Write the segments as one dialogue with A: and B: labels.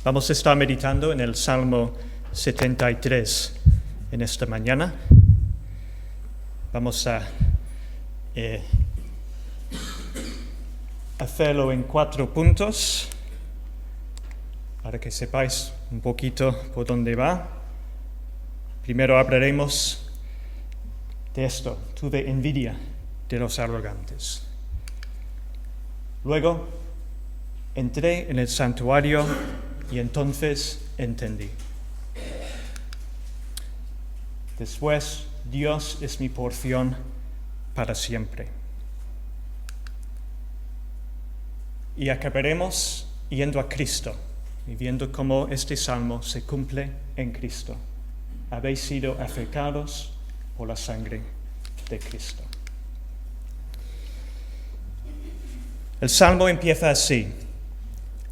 A: Vamos a estar meditando en el Salmo 73 en esta mañana. Vamos a hacerlo en 4 puntos para que sepáis un poquito por dónde va. Primero hablaremos de esto: tuve envidia de los arrogantes. Luego entré en el santuario y entonces entendí. Después, Dios es mi porción para siempre. Y acabaremos yendo a Cristo y viendo cómo este salmo se cumple en Cristo. Habéis sido afectados por la sangre de Cristo. El salmo empieza así: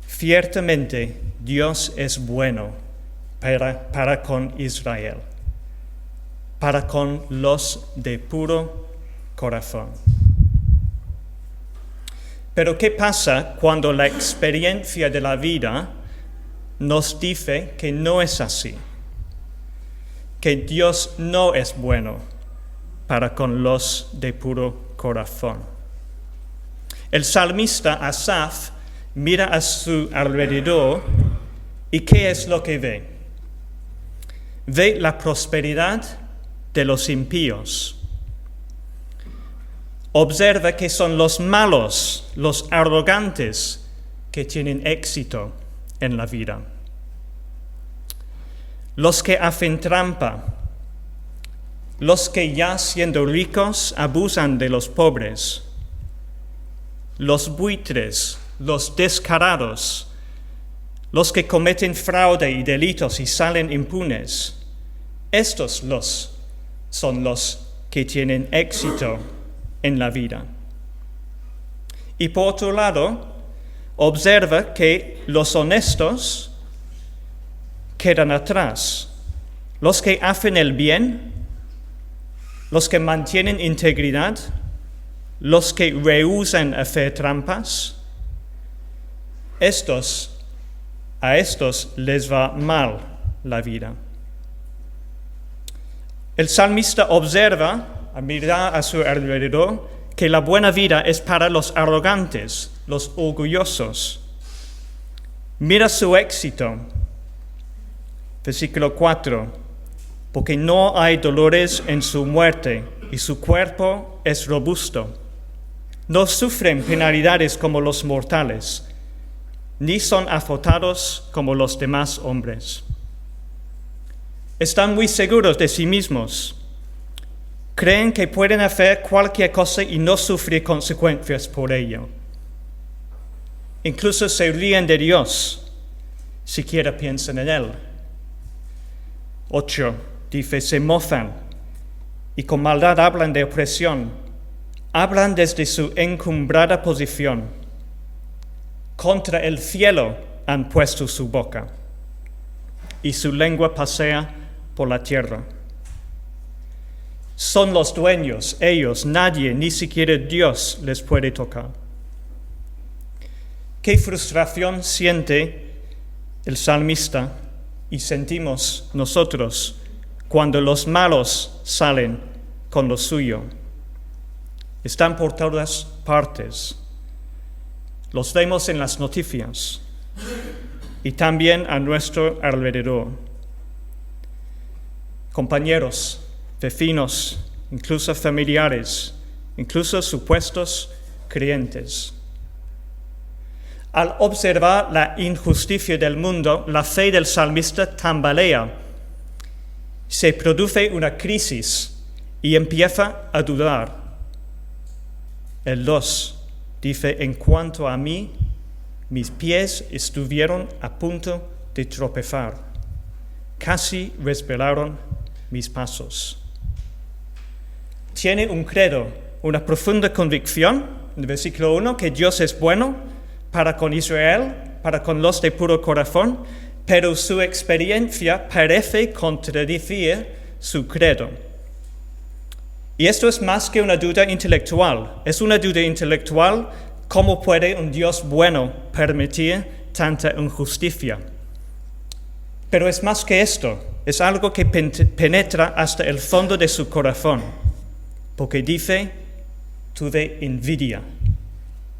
A: ciertamente Dios es bueno para con Israel, para con los de puro corazón. Pero ¿qué pasa cuando la experiencia de la vida nos dice que no es así? Que Dios no es bueno para con los de puro corazón. El salmista Asaf mira a su alrededor y ¿qué es lo que ve? Ve la prosperidad de los impíos. Observa que son los malos, los arrogantes, que tienen éxito en la vida. Los que hacen trampa, los que ya siendo ricos abusan de los pobres, los buitres, los descarados, los que cometen fraude y delitos y salen impunes. Estos son los que tienen éxito en la vida. Y por otro lado, observa que los honestos quedan atrás. Los que hacen el bien, los que mantienen integridad, los que rehúsan hacer trampas, a estos les va mal la vida. El salmista observa, al mirar a su alrededor, que la buena vida es para los arrogantes, los orgullosos. Mira su éxito. Versículo 4. Porque no hay dolores en su muerte y su cuerpo es robusto. No sufren penalidades como los mortales, ni son azotados como los demás hombres. Están muy seguros de sí mismos. Creen que pueden hacer cualquier cosa y no sufrir consecuencias por ello. Incluso se ríen de Dios, siquiera piensan en Él. 8. Dice, se mofan y con maldad hablan de opresión. Hablan desde su encumbrada posición. Contra el cielo han puesto su boca, y su lengua pasea por la tierra. Son los dueños, ellos, nadie, ni siquiera Dios les puede tocar. Qué frustración siente el salmista y sentimos nosotros cuando los malos salen con lo suyo. Están por todas partes. Los vemos en las noticias y también a nuestro alrededor. Compañeros, vecinos, incluso familiares, incluso supuestos creyentes. Al observar la injusticia del mundo, la fe del salmista tambalea. Se produce una crisis y empieza a dudar. El 2 dice, en cuanto a mí, mis pies estuvieron a punto de tropezar. Casi resbalaron mis pasos. Tiene un credo, una profunda convicción, en el versículo 1, que Dios es bueno para con Israel, para con los de puro corazón, pero su experiencia parece contradecir su credo. Y esto es más que una duda intelectual. Es una duda intelectual: ¿cómo puede un Dios bueno permitir tanta injusticia? Pero es más que esto, es algo que penetra hasta el fondo de su corazón, porque dice, tuve envidia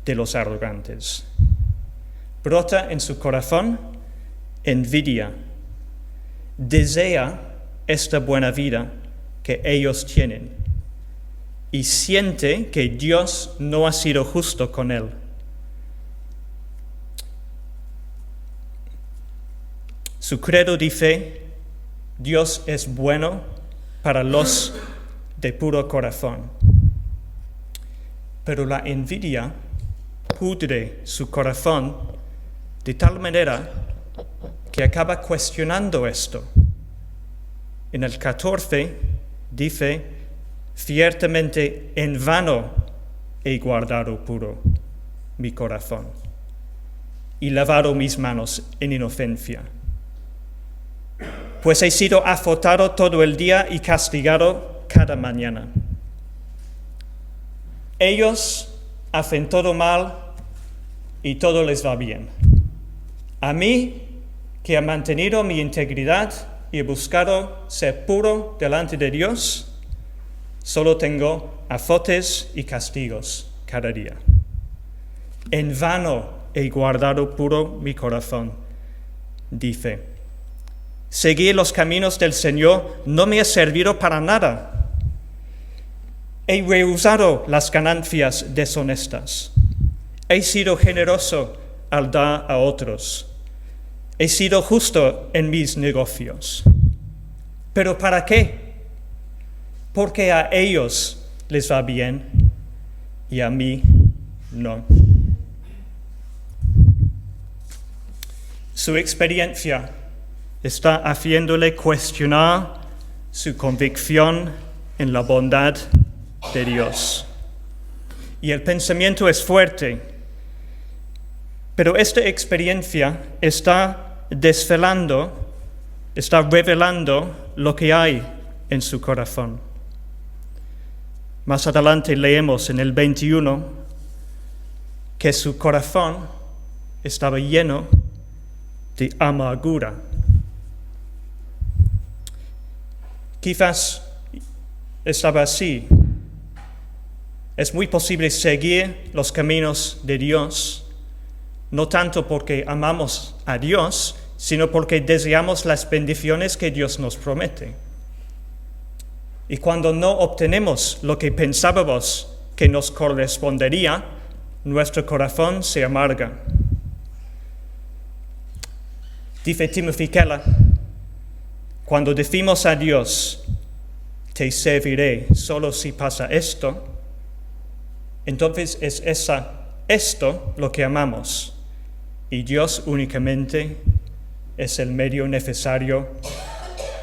A: de los arrogantes. Brota en su corazón envidia, desea esta buena vida que ellos tienen y siente que Dios no ha sido justo con él. Su credo dice, Dios es bueno para los de puro corazón. Pero la envidia pudre su corazón de tal manera que acaba cuestionando esto. En el 14 dice, ciertamente en vano he guardado puro mi corazón y lavado mis manos en inocencia. Pues he sido azotado todo el día y castigado cada mañana. Ellos hacen todo mal y todo les va bien. A mí, que he mantenido mi integridad y he buscado ser puro delante de Dios, solo tengo azotes y castigos cada día. En vano he guardado puro mi corazón, dice. Seguir los caminos del Señor no me ha servido para nada. He rehusado las ganancias deshonestas. He sido generoso al dar a otros. He sido justo en mis negocios. ¿Pero para qué? Porque a ellos les va bien y a mí no. Su experiencia está haciéndole cuestionar su convicción en la bondad de Dios. Y el pensamiento es fuerte, pero esta experiencia está revelando lo que hay en su corazón. Más adelante leemos en el 21 que su corazón estaba lleno de amargura. Quizás estaba así. Es muy posible seguir los caminos de Dios, no tanto porque amamos a Dios, sino porque deseamos las bendiciones que Dios nos promete. Y cuando no obtenemos lo que pensábamos que nos correspondería, nuestro corazón se amarga. Dice Timothy Keller, cuando decimos a Dios, te serviré solo si pasa esto, entonces es esto lo que amamos, y Dios únicamente es el medio necesario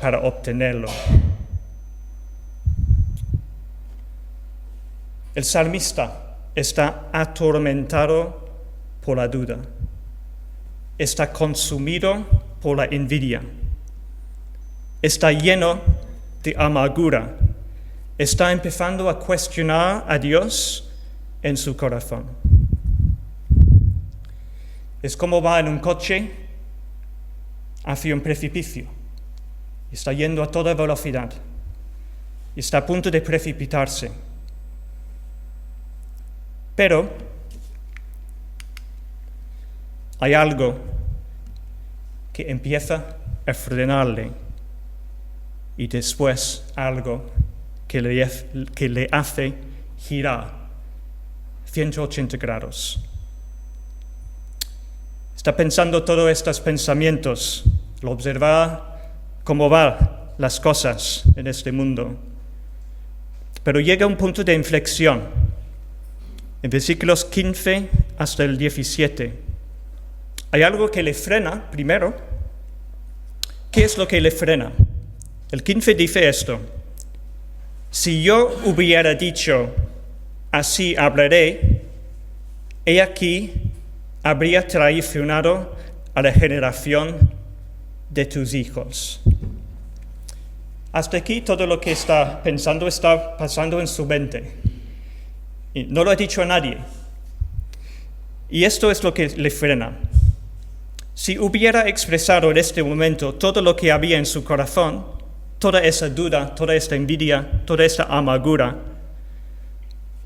A: para obtenerlo. El salmista está atormentado por la duda, está consumido por la envidia, está lleno de amargura, está empezando a cuestionar a Dios en su corazón. Es como va en un coche hacia un precipicio, está yendo a toda velocidad, está a punto de precipitarse. Pero hay algo que empieza a frenarle y después algo que le hace girar 180 grados. Está pensando todos estos pensamientos, lo observa cómo van las cosas en este mundo. Pero llega un punto de inflexión. En versículos 15 hasta el 17, hay algo que le frena primero. ¿Qué es lo que le frena? El 15 dice esto: si yo hubiera dicho, así hablaré, he aquí, habría traicionado a la generación de tus hijos. Hasta aquí todo lo que está pensando está pasando en su mente. Y no lo ha dicho a nadie. Y esto es lo que le frena. Si hubiera expresado en este momento todo lo que había en su corazón, toda esa duda, toda esta envidia, toda esta amargura,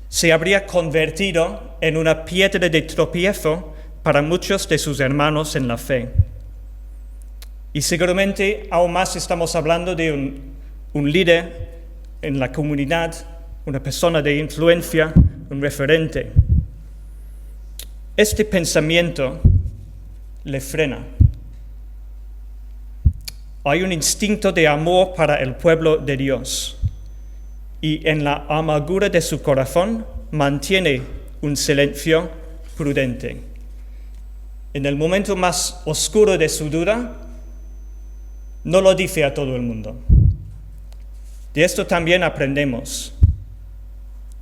A: se habría convertido en una piedra de tropiezo para muchos de sus hermanos en la fe. Y seguramente aún más estamos hablando de un líder en la comunidad, una persona de influencia, un referente. Este pensamiento le frena. Hay un instinto de amor para el pueblo de Dios y en la amargura de su corazón mantiene un silencio prudente. En el momento más oscuro de su duda, no lo dice a todo el mundo. De esto también aprendemos.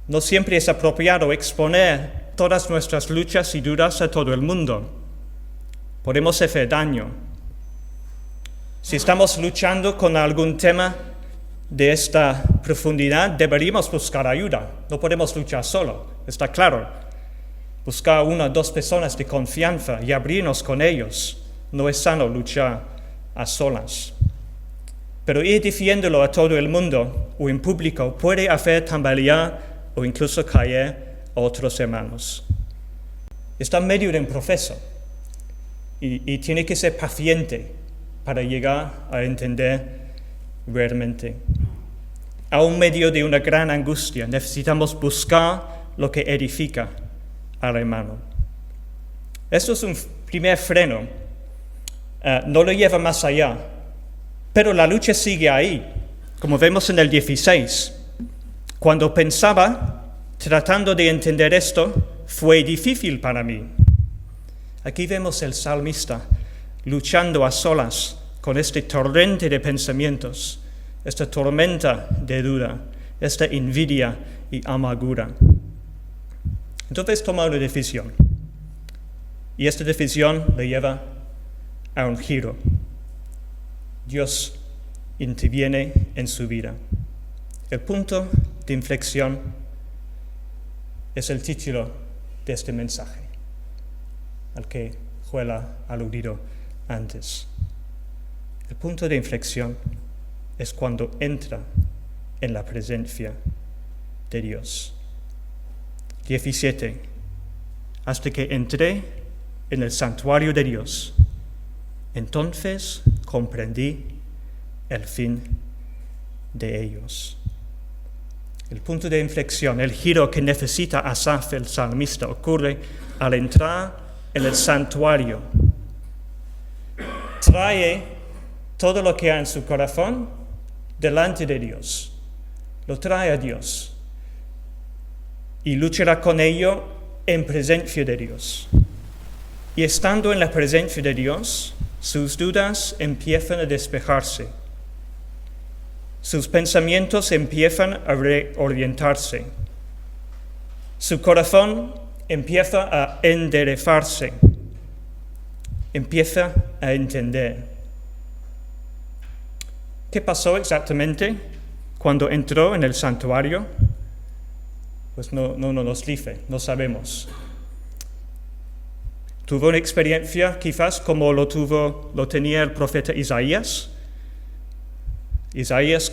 A: No siempre es apropiado exponer todas nuestras luchas y dudas a todo el mundo. Podemos hacer daño. Si estamos luchando con algún tema de esta profundidad, deberíamos buscar ayuda. No podemos luchar solo, está claro. Buscar 1 o 2 personas de confianza y abrirnos con ellos. No es sano luchar a solas. Pero ir diciéndolo a todo el mundo o en público puede hacer tambalear o incluso caer a otros hermanos. Está en medio de un proceso y tiene que ser paciente para llegar a entender realmente. Aún en medio de una gran angustia necesitamos buscar lo que edifica al hermano. Esto es un primer freno. No lo lleva más allá, pero la lucha sigue ahí, como vemos en el 16. Cuando pensaba, tratando de entender esto, fue difícil para mí. Aquí vemos el salmista luchando a solas con este torrente de pensamientos, esta tormenta de duda, esta envidia y amargura. Entonces toma una decisión, y esta decisión le lleva a un giro. Dios interviene en su vida. El punto de inflexión es el título de este mensaje, al que Joel ha aludido antes. El punto de inflexión es cuando entra en la presencia de Dios. 17. Hasta que entré en el santuario de Dios, entonces comprendí el fin de ellos. El punto de inflexión, el giro que necesita Asaf, el salmista, ocurre al entrar en el santuario. Trae todo lo que hay en su corazón delante de Dios. Lo trae a Dios y luchará con ello en presencia de Dios. Y estando en la presencia de Dios, sus dudas empiezan a despejarse. Sus pensamientos empiezan a reorientarse. Su corazón empieza a enderezarse. Empieza a entender. ¿Qué pasó exactamente cuando entró en el santuario? Pues no nos dice, no sabemos. Tuvo una experiencia quizás como lo tenía el profeta Isaías. Isaías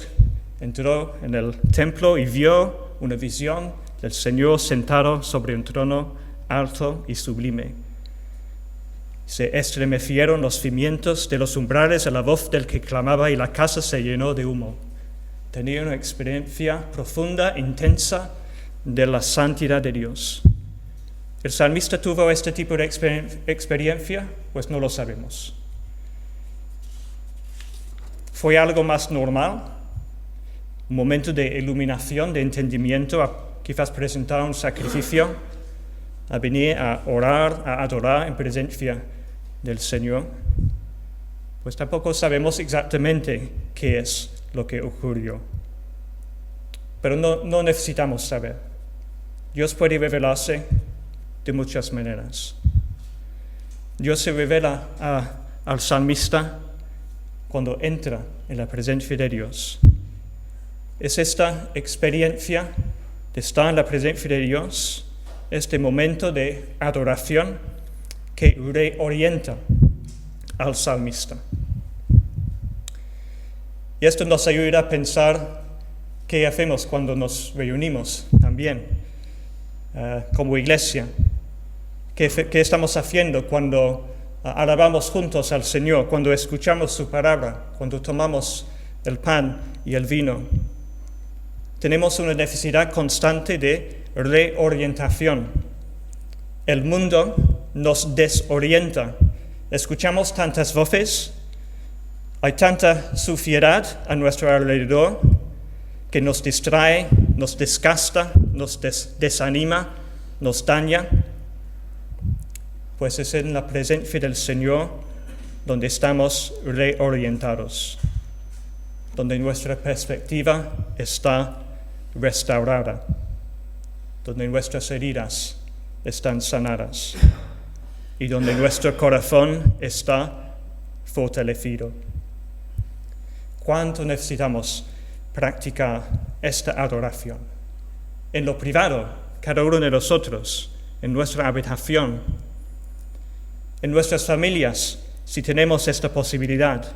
A: entró en el templo y vio una visión del Señor sentado sobre un trono alto y sublime. Se estremecieron los cimientos de los umbrales a la voz del que clamaba y la casa se llenó de humo. Tenía una experiencia profunda, intensa de la santidad de Dios. ¿El salmista tuvo este tipo de experiencia? Pues no lo sabemos. ¿Fue algo más normal? ¿Un momento de iluminación, de entendimiento, a quizás presentar un sacrificio, a venir a orar, a adorar en presencia del Señor? Pues tampoco sabemos exactamente qué es lo que ocurrió. Pero no necesitamos saber. Dios puede revelarse de muchas maneras. Dios se revela al salmista cuando entra en la presencia de Dios. Es esta experiencia de estar en la presencia de Dios, este momento de adoración que reorienta al salmista. Y esto nos ayuda a pensar qué hacemos cuando nos reunimos también como iglesia. ¿Qué estamos haciendo cuando alabamos juntos al Señor, cuando escuchamos su palabra, cuando tomamos el pan y el vino? Tenemos una necesidad constante de reorientación. El mundo nos desorienta. Escuchamos tantas voces, hay tanta suciedad a nuestro alrededor que nos distrae, nos desgasta, nos desanima, nos daña. Pues es en la presencia del Señor donde estamos reorientados, donde nuestra perspectiva está restaurada, donde nuestras heridas están sanadas y donde nuestro corazón está fortalecido. ¿Cuánto necesitamos practicar esta adoración? En lo privado, cada uno de nosotros, en nuestra habitación, en nuestras familias, si tenemos esta posibilidad,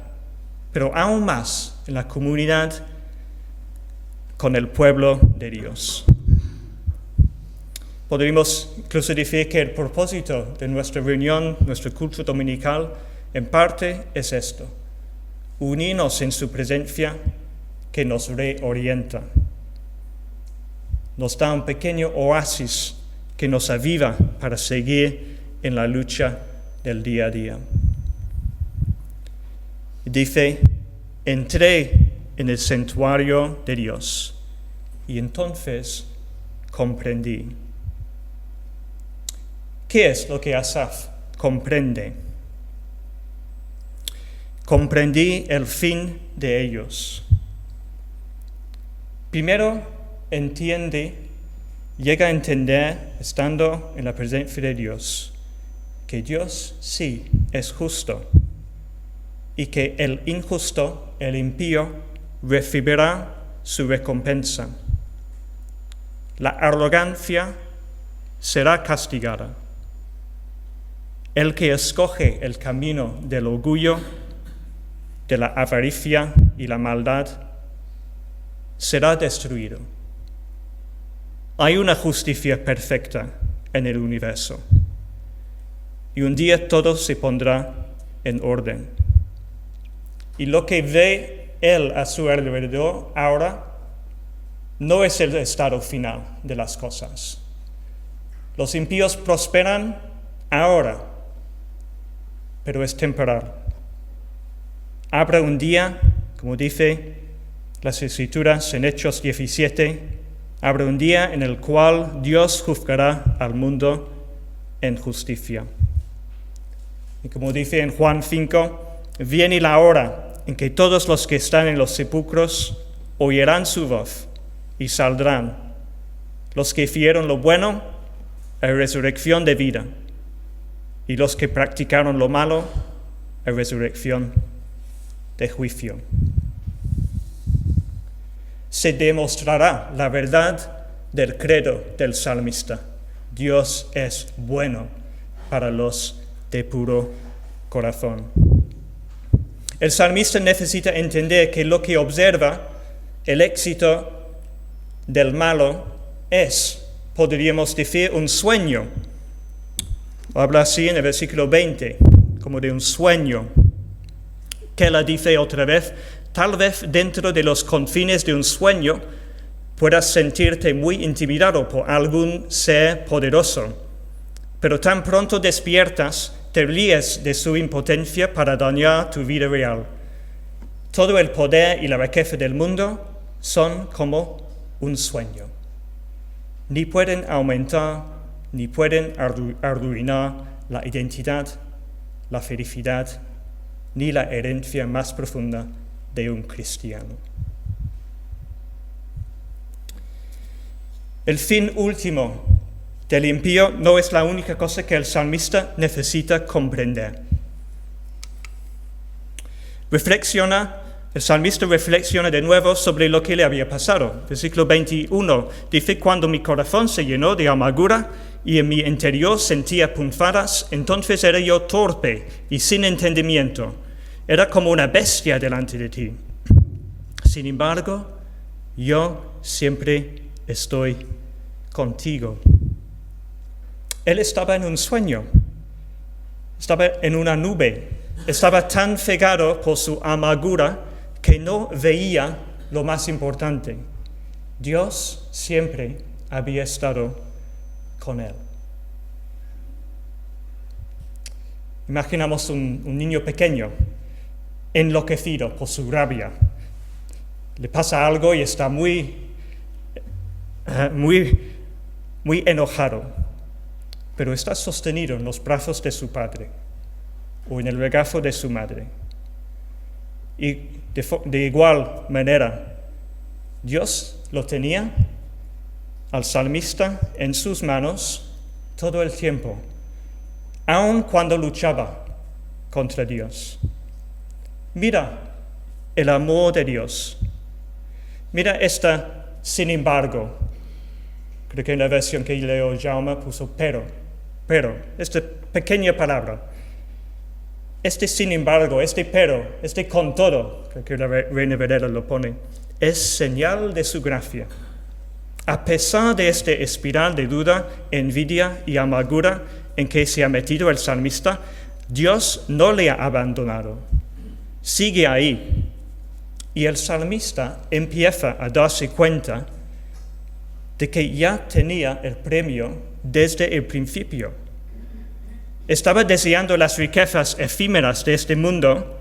A: pero aún más en la comunidad con el pueblo de Dios. Podríamos incluso decir que el propósito de nuestra reunión, nuestro culto dominical, en parte es esto: unirnos en su presencia que nos reorienta. Nos da un pequeño oasis que nos aviva para seguir en la lucha del día a día. Dice: entré en el santuario de Dios y entonces comprendí. ¿Qué es lo que Asaf comprende? Comprendí el fin de ellos. Primero llega a entender, estando en la presencia de Dios, que Dios sí es justo y que el injusto, el impío, recibirá su recompensa. La arrogancia será castigada. El que escoge el camino del orgullo, de la avaricia y la maldad, será destruido. Hay una justicia perfecta en el universo. Y un día todo se pondrá en orden. Y lo que ve él a su alrededor ahora no es el estado final de las cosas. Los impíos prosperan ahora, pero es temporal. Habrá un día, como dice las Escrituras en Hechos 17, habrá un día en el cual Dios juzgará al mundo en justicia. Y como dice en Juan 5, viene la hora en que todos los que están en los sepulcros oirán su voz y saldrán. Los que hicieron lo bueno, a resurrección de vida, y los que practicaron lo malo, a resurrección de juicio. Se demostrará la verdad del credo del salmista: Dios es bueno para los de puro corazón. El salmista necesita entender que lo que observa, el éxito del malo, es, podríamos decir, un sueño. Habla así en el versículo 20, como de un sueño. Que la dice otra vez: tal vez dentro de los confines de un sueño puedas sentirte muy intimidado por algún ser poderoso, pero tan pronto despiertas, te ríes de su impotencia para dañar tu vida real. Todo el poder y la riqueza del mundo son como un sueño. Ni pueden aumentar, ni pueden arruinar la identidad, la felicidad, ni la herencia más profunda de un cristiano. El fin último del impío no es la única cosa que el salmista necesita comprender. El salmista reflexiona de nuevo sobre lo que le había pasado. Versículo 21 dice: cuando mi corazón se llenó de amargura y en mi interior sentía punzadas, entonces era yo torpe y sin entendimiento. Era como una bestia delante de ti. Sin embargo, yo siempre estoy contigo. Él estaba en un sueño, estaba en una nube, estaba tan cegado por su amargura que no veía lo más importante. Dios siempre había estado con él. Imaginamos un niño pequeño, enloquecido por su rabia. Le pasa algo y está muy enojado, pero está sostenido en los brazos de su padre o en el regazo de su madre. Y de igual manera, Dios lo tenía al salmista en sus manos todo el tiempo, aun cuando luchaba contra Dios. Mira el amor de Dios. Mira esta, sin embargo. Creo que en la versión que leo Jaume puso pero, esta pequeña palabra. Este sin embargo, este pero, este con todo, creo que la Reina Valera lo pone, es señal de su gracia. A pesar de este espiral de duda, envidia y amargura en que se ha metido el salmista, Dios no le ha abandonado. Sigue ahí. Y el salmista empieza a darse cuenta de que ya tenía el premio desde el principio. Estaba deseando las riquezas efímeras de este mundo,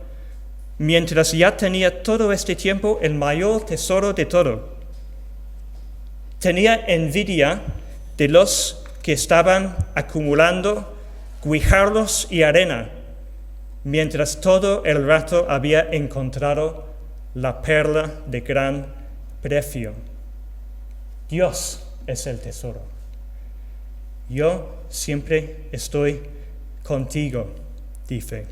A: mientras ya tenía todo este tiempo el mayor tesoro de todo. Tenía envidia de los que estaban acumulando guijarros y arena, mientras todo el rato había encontrado la perla de gran precio. Dios es el tesoro. Yo siempre estoy contigo, dice,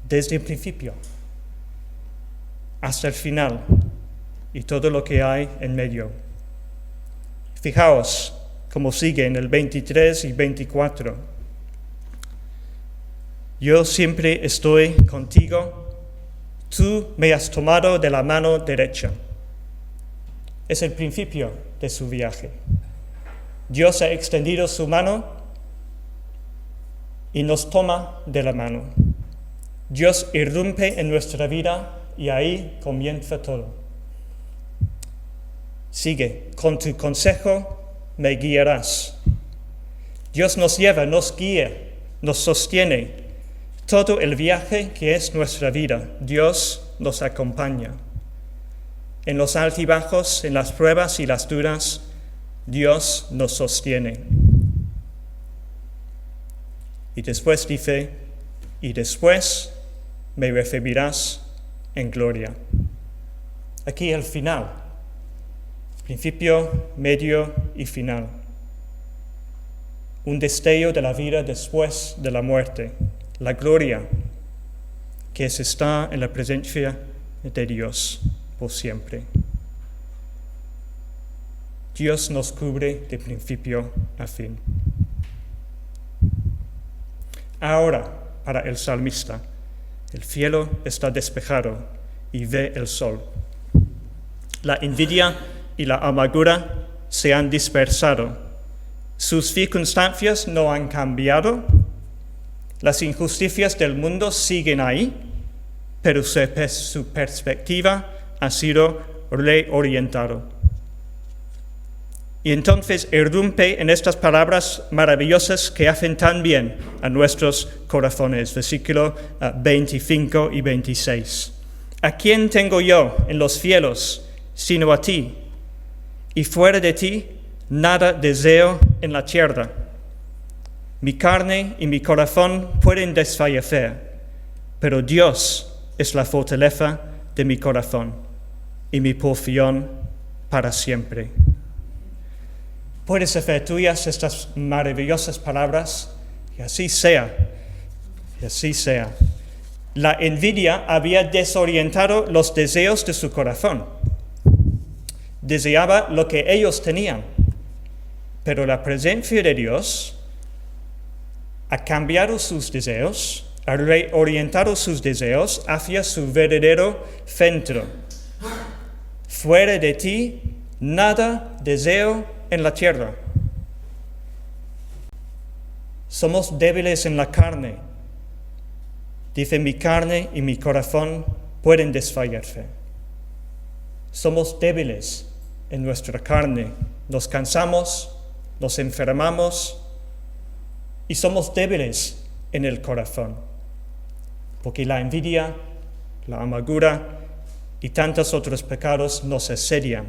A: desde el principio hasta el final y todo lo que hay en medio. Fijaos cómo sigue en el 23 y 24. Yo siempre estoy contigo. Tú me has tomado de la mano derecha. Es el principio de su viaje. Dios ha extendido su mano y nos toma de la mano. Dios irrumpe en nuestra vida y ahí comienza todo. Sigue, con tu consejo me guiarás. Dios nos lleva, nos guía, nos sostiene. Todo el viaje que es nuestra vida, Dios nos acompaña. En los altibajos, en las pruebas y las dudas, Dios nos sostiene. Y después dice, y después me recibirás en gloria. Aquí el final, principio, medio y final. Un destello de la vida después de la muerte. La gloria que es estar en la presencia de Dios por siempre. Dios nos cubre de principio a fin. Ahora, para el salmista, el cielo está despejado y ve el sol. La envidia y la amargura se han dispersado. Sus circunstancias no han cambiado. Las injusticias del mundo siguen ahí, pero su perspectiva ha sido reorientada. Y entonces irrumpe en estas palabras maravillosas que hacen tan bien a nuestros corazones, versículo 25 y 26. ¿A quién tengo yo en los cielos sino a ti? Y fuera de ti nada deseo en la tierra. Mi carne y mi corazón pueden desfallecer, pero Dios es la fortaleza de mi corazón y mi porción para siempre. Puedes hacer tuyas estas maravillosas palabras, y así sea, y así sea. La envidia había desorientado los deseos de su corazón. Deseaba lo que ellos tenían. Pero la presencia de Dios ha cambiado sus deseos, ha reorientado sus deseos hacia su verdadero centro. Fuera de ti, nada deseo en la tierra. Somos débiles en la carne. Dice, mi carne y mi corazón pueden desfallecer. Somos débiles en nuestra carne. Nos cansamos, nos enfermamos y somos débiles en el corazón. Porque la envidia, la amargura y tantos otros pecados nos asedian.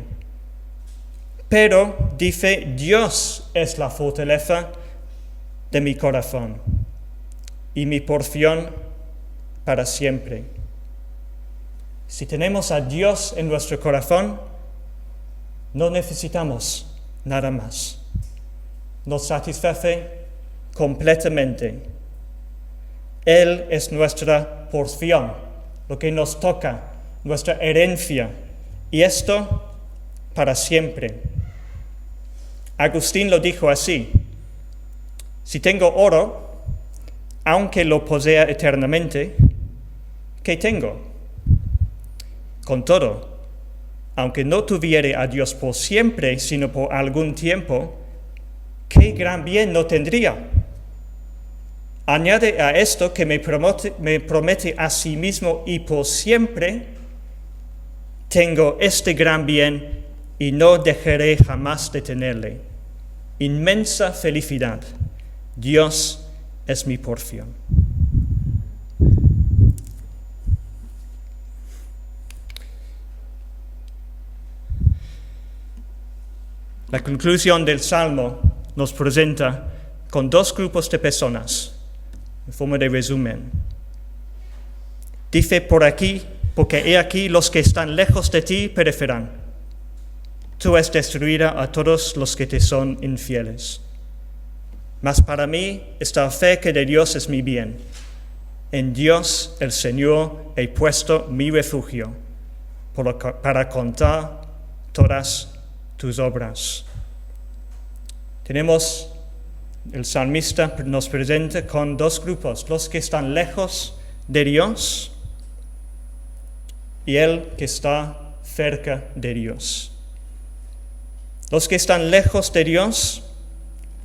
A: Pero, dice, Dios es la fortaleza de mi corazón y mi porción para siempre. Si tenemos a Dios en nuestro corazón, no necesitamos nada más. Nos satisface completamente. Él es nuestra porción, lo que nos toca, nuestra herencia, y esto para siempre. Agustín lo dijo así: si tengo oro, aunque lo posea eternamente, ¿qué tengo? Con todo, aunque no tuviere a Dios por siempre, sino por algún tiempo, ¿qué gran bien no tendría? Añade a esto que me promete a sí mismo y por siempre, tengo este gran bien y no dejaré jamás de tenerle. Inmensa felicidad. Dios es mi porción. La conclusión del Salmo nos presenta con dos grupos de personas, en forma de resumen. Dice por aquí, porque he aquí los que están lejos de ti perecerán. Tú has destruido a todos los que te son infieles. Mas para mí esta fe que de Dios es mi bien. En Dios el Señor he puesto mi refugio, para contar todas tus obras. Tenemos, el salmista nos presenta con dos grupos, los que están lejos de Dios y el que está cerca de Dios. Los que están lejos de Dios,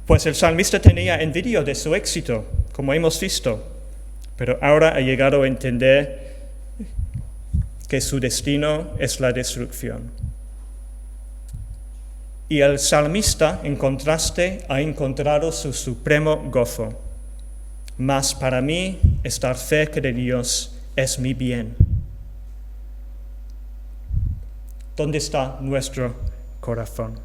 A: pues el salmista tenía envidia de su éxito, como hemos visto, pero ahora ha llegado a entender que su destino es la destrucción. Y el salmista, en contraste, ha encontrado su supremo gozo. Mas para mí, estar cerca de Dios es mi bien. ¿Dónde está nuestro corazón?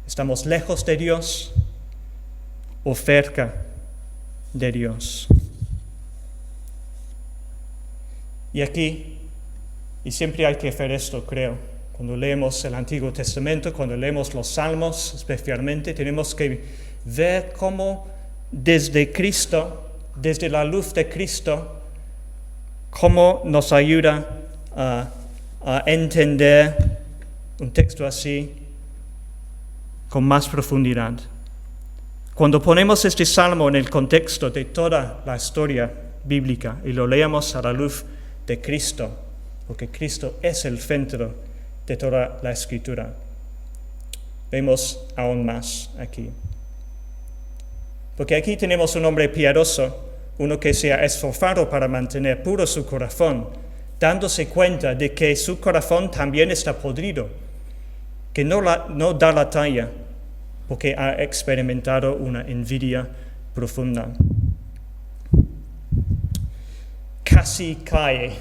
A: ¿Estamos lejos de Dios o cerca de Dios? Y aquí, y siempre hay que hacer esto, creo, cuando leemos el Antiguo Testamento, cuando leemos los Salmos especialmente, tenemos que ver cómo desde Cristo, desde la luz de Cristo, cómo nos ayuda a entender un texto así con más profundidad. Cuando ponemos este Salmo en el contexto de toda la historia bíblica y lo leemos a la luz de Cristo, porque Cristo es el centro de toda la Escritura, vemos aún más aquí. Porque aquí tenemos un hombre piadoso, uno que se ha esforzado para mantener puro su corazón, dándose cuenta de que su corazón también está podrido, que no da la talla, porque ha experimentado una envidia profunda. Casi cae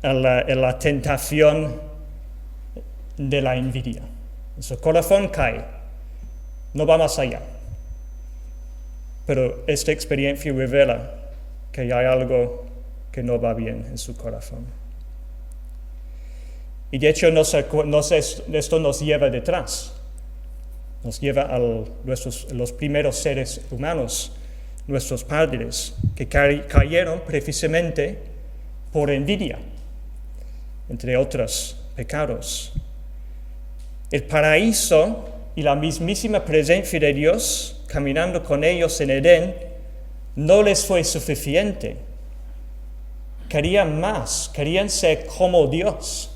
A: en la tentación de la envidia. Su corazón cae, no va más allá. Pero esta experiencia revela que hay algo que no va bien en su corazón. Y de hecho esto nos lleva detrás. Nos lleva a los primeros seres humanos, nuestros padres, que cayeron precisamente por envidia, entre otros pecados. El paraíso y la mismísima presencia de Dios caminando con ellos en Edén no les fue suficiente. Querían más, querían ser como Dios.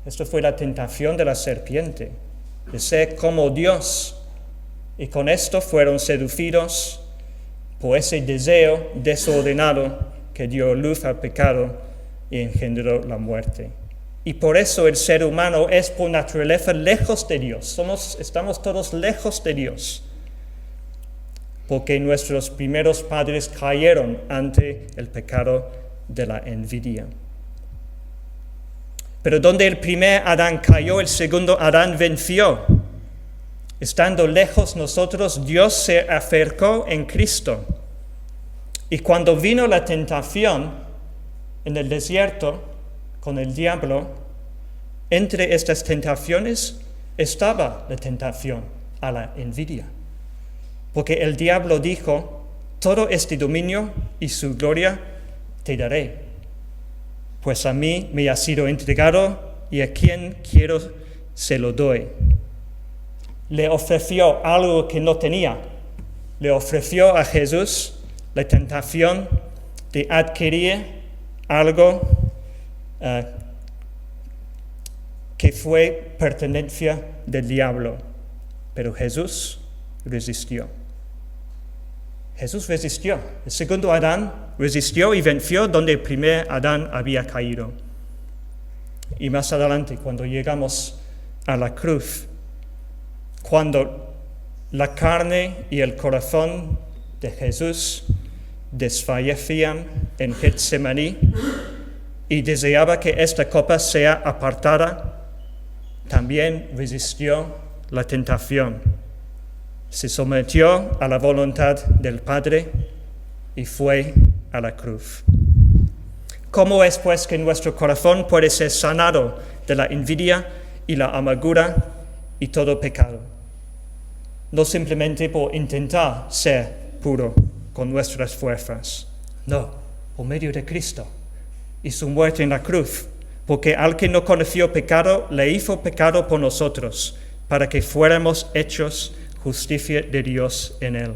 A: Esto fue la tentación de la serpiente, de ser como Dios. Y con esto fueron seducidos por ese deseo desordenado que dio luz al pecado y engendró la muerte. Y por eso el ser humano es por naturaleza lejos de Dios. Estamos todos lejos de Dios, porque nuestros primeros padres cayeron ante el pecado de la envidia. Pero donde el primer Adán cayó, el segundo Adán venció. Estando lejos nosotros, Dios se acercó en Cristo. Y cuando vino la tentación en el desierto con el diablo, entre estas tentaciones estaba la tentación a la envidia. Porque el diablo dijo, todo este dominio y su gloria te daré, pues a mí me ha sido entregado y a quien quiero se lo doy. Le ofreció algo que no tenía. Le ofreció a Jesús la tentación de adquirir algo que fue pertenencia del diablo. Pero Jesús resistió. Jesús resistió. El segundo Adán resistió y venció donde el primer Adán había caído. Y más adelante, cuando llegamos a la cruz, cuando la carne y el corazón de Jesús desfallecían en Getsemaní y deseaba que esta copa sea apartada, también resistió la tentación. Se sometió a la voluntad del Padre y fue a la cruz. ¿Cómo es pues que nuestro corazón puede ser sanado de la envidia y la amargura y todo pecado? No simplemente por intentar ser puro con nuestras fuerzas. No, por medio de Cristo y su muerte en la cruz, porque al que no conoció pecado, le hizo pecado por nosotros, para que fuéramos hechos justicia de Dios en él.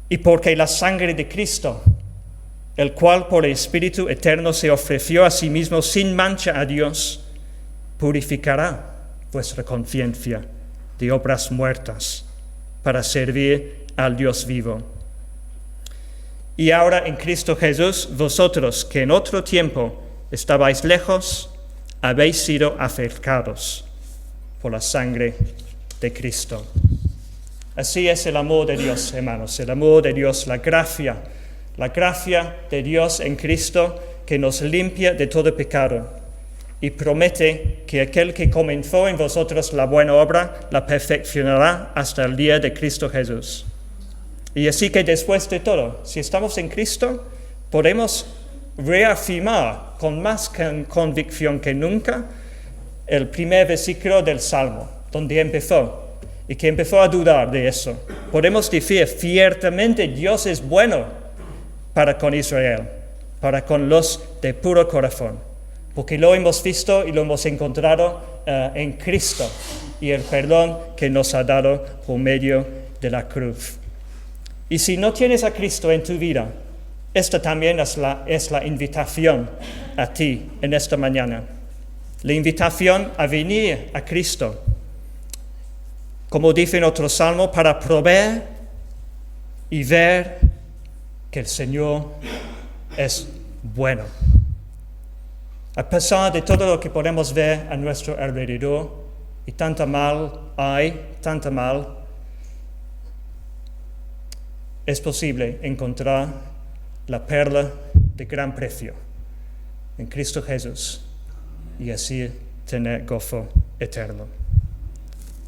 A: Y porque la sangre de Cristo, el cual por el Espíritu eterno se ofreció a sí mismo sin mancha a Dios, purificará vuestra conciencia de obras muertas para servir al Dios vivo. Y ahora en Cristo Jesús, vosotros que en otro tiempo estabais lejos, habéis sido acercados por la sangre de Cristo. Así es el amor de Dios, hermanos, el amor de Dios, la gracia de Dios en Cristo que nos limpia de todo pecado y promete que aquel que comenzó en vosotros la buena obra la perfeccionará hasta el día de Cristo Jesús. Y así que después de todo, si estamos en Cristo, podemos reafirmar con más convicción que nunca el primer versículo del Salmo, donde empezó, y que empezó a dudar de eso. Podemos decir, ciertamente Dios es bueno para con Israel, para con los de puro corazón, porque lo hemos visto y lo hemos encontrado en Cristo y el perdón que nos ha dado por medio de la cruz. Y si no tienes a Cristo en tu vida, esta también es la invitación a ti en esta mañana. La invitación a venir a Cristo, como dice en otro salmo, para probar y ver que el Señor es bueno. A pesar de todo lo que podemos ver a nuestro alrededor, y tanta mal, es posible encontrar la perla de gran precio en Cristo Jesús y así tener gozo eterno.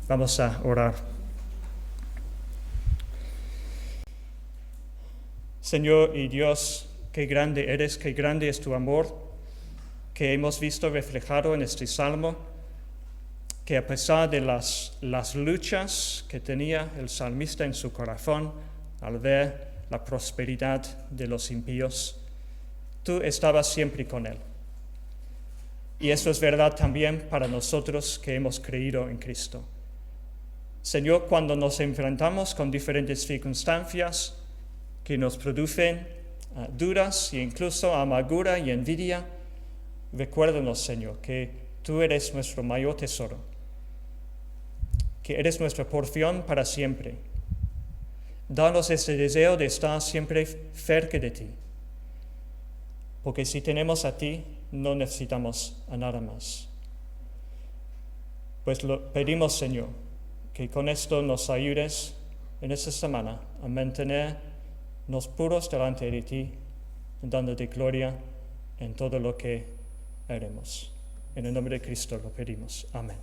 A: Vamos a orar. Señor y Dios, qué grande eres, qué grande es tu amor, que hemos visto reflejado en este salmo, que a pesar de las luchas que tenía el salmista en su corazón al ver la prosperidad de los impíos, tú estabas siempre con él. Y eso es verdad también para nosotros que hemos creído en Cristo. Señor, cuando nos enfrentamos con diferentes circunstancias que nos producen dudas e incluso amargura y envidia, recuérdanos, Señor, que tú eres nuestro mayor tesoro, que eres nuestra porción para siempre. Danos este deseo de estar siempre cerca de ti, porque si tenemos a ti, no necesitamos a nada más. Pues lo pedimos, Señor, que con esto nos ayudes en esta semana a mantenernos puros delante de ti, dándote gloria en todo lo que haremos. En el nombre de Cristo lo pedimos. Amén.